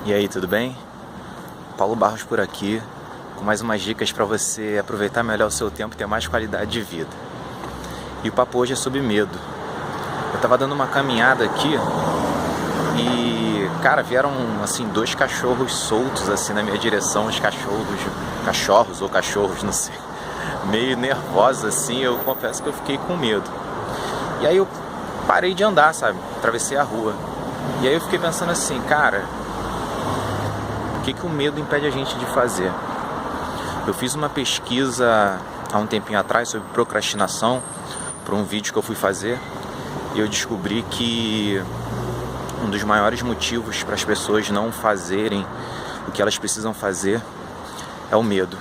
E aí, tudo bem? Paulo Barros por aqui, com mais umas dicas para você aproveitar melhor o seu tempo e ter mais qualidade de vida. E o papo hoje é sobre medo. Eu tava dando uma caminhada aqui e, cara, vieram assim 2 cachorros soltos assim na minha direção, os cachorros, não sei, meio nervosos assim. Eu confesso que eu fiquei com medo. E aí eu parei de andar, sabe? Atravessei a rua. E aí eu fiquei pensando assim, cara, o que o medo impede a gente de fazer? Eu fiz uma pesquisa há um tempinho atrás sobre procrastinação para um vídeo que eu fui fazer e eu descobri que um dos maiores motivos para as pessoas não fazerem o que elas precisam fazer é o medo.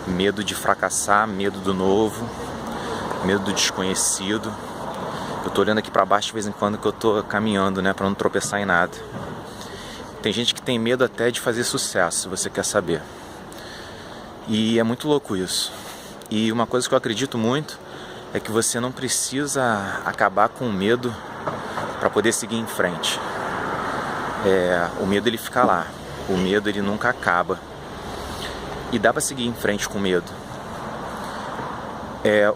Medo de fracassar, medo do novo, medo do desconhecido. Eu tô olhando aqui para baixo de vez em quando que eu tô caminhando, né, para não tropeçar em nada. Tem gente que tem medo até de fazer sucesso, se você quer saber. E é muito louco isso. E uma coisa que eu acredito muito é que você não precisa acabar com o medo para poder seguir em frente. O medo ele fica lá. O medo ele nunca acaba. E dá para seguir em frente com medo.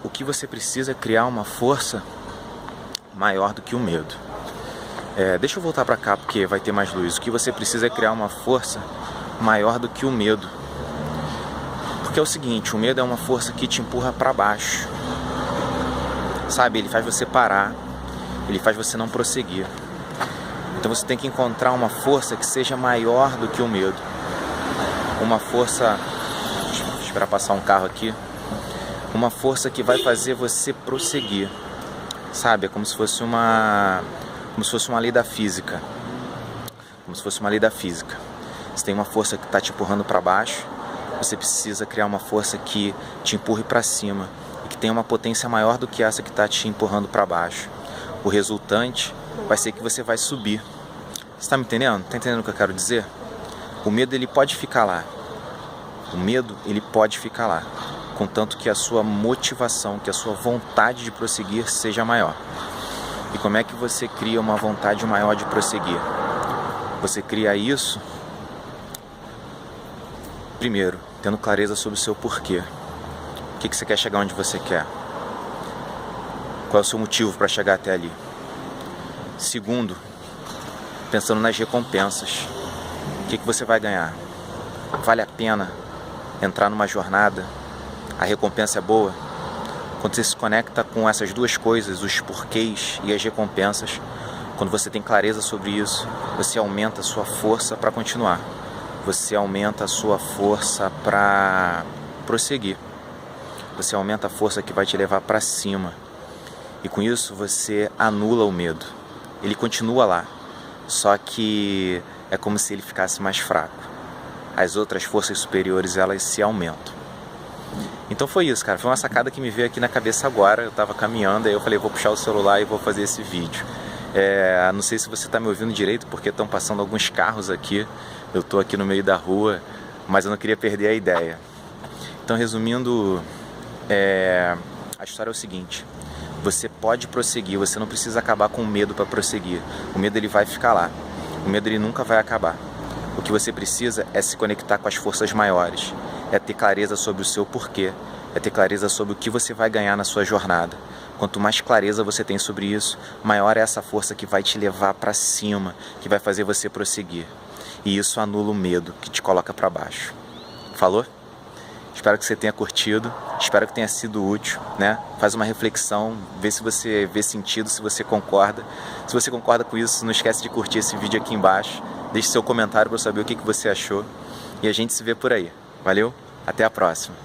O que você precisa é criar uma força maior do que o medo. Deixa eu voltar para cá porque vai ter mais luz. O que você precisa é criar uma força maior do que o medo. Porque é o seguinte, o medo é uma força que te empurra para baixo. Sabe, ele faz você parar, ele faz você não prosseguir. Então você tem que encontrar uma força que seja maior do que o medo. Uma força, deixa eu esperar passar um carro aqui. Uma força que vai fazer você prosseguir. Sabe, é como se fosse uma lei da física. Como se fosse uma lei da física. Você tem uma força que está te empurrando para baixo, você precisa criar uma força que te empurre para cima e que tenha uma potência maior do que essa que está te empurrando para baixo. O resultante vai ser que você vai subir. Você está me entendendo? Está entendendo o que eu quero dizer? O medo ele pode ficar lá. O medo ele pode ficar lá, contanto que a sua motivação, que a sua vontade de prosseguir seja maior. E como é que você cria uma vontade maior de prosseguir? Você cria isso, primeiro, tendo clareza sobre o seu porquê. O que você quer chegar onde você quer? Qual é o seu motivo para chegar até ali? Segundo, pensando nas recompensas. O que você vai ganhar? Vale a pena entrar numa jornada? A recompensa é boa? Quando você se conecta com essas duas coisas, os porquês e as recompensas, quando você tem clareza sobre isso, você aumenta a sua força para continuar. Você aumenta a sua força para prosseguir. Você aumenta a força que vai te levar para cima. E com isso você anula o medo. Ele continua lá, só que é como se ele ficasse mais fraco. As outras forças superiores, elas se aumentam. Então foi isso, cara. Foi uma sacada que me veio aqui na cabeça agora. Eu tava caminhando, aí eu falei, vou puxar o celular e vou fazer esse vídeo. Não sei se você tá me ouvindo direito, porque estão passando alguns carros aqui. Eu tô aqui no meio da rua, mas eu não queria perder a ideia. Então, resumindo, a história é o seguinte. Você pode prosseguir, você não precisa acabar com o medo para prosseguir. O medo ele vai ficar lá. O medo ele nunca vai acabar. O que você precisa é se conectar com as forças maiores. É ter clareza sobre o seu porquê. É ter clareza sobre o que você vai ganhar na sua jornada. Quanto mais clareza você tem sobre isso, maior é essa força que vai te levar para cima, que vai fazer você prosseguir. E isso anula o medo que te coloca para baixo. Falou? Espero que você tenha curtido, espero que tenha sido útil, né? Faz uma reflexão, vê se você vê sentido, se você concorda. Se você concorda com isso, não esquece de curtir esse vídeo aqui embaixo. Deixe seu comentário para eu saber o que você achou. E a gente se vê por aí. Valeu? Até a próxima.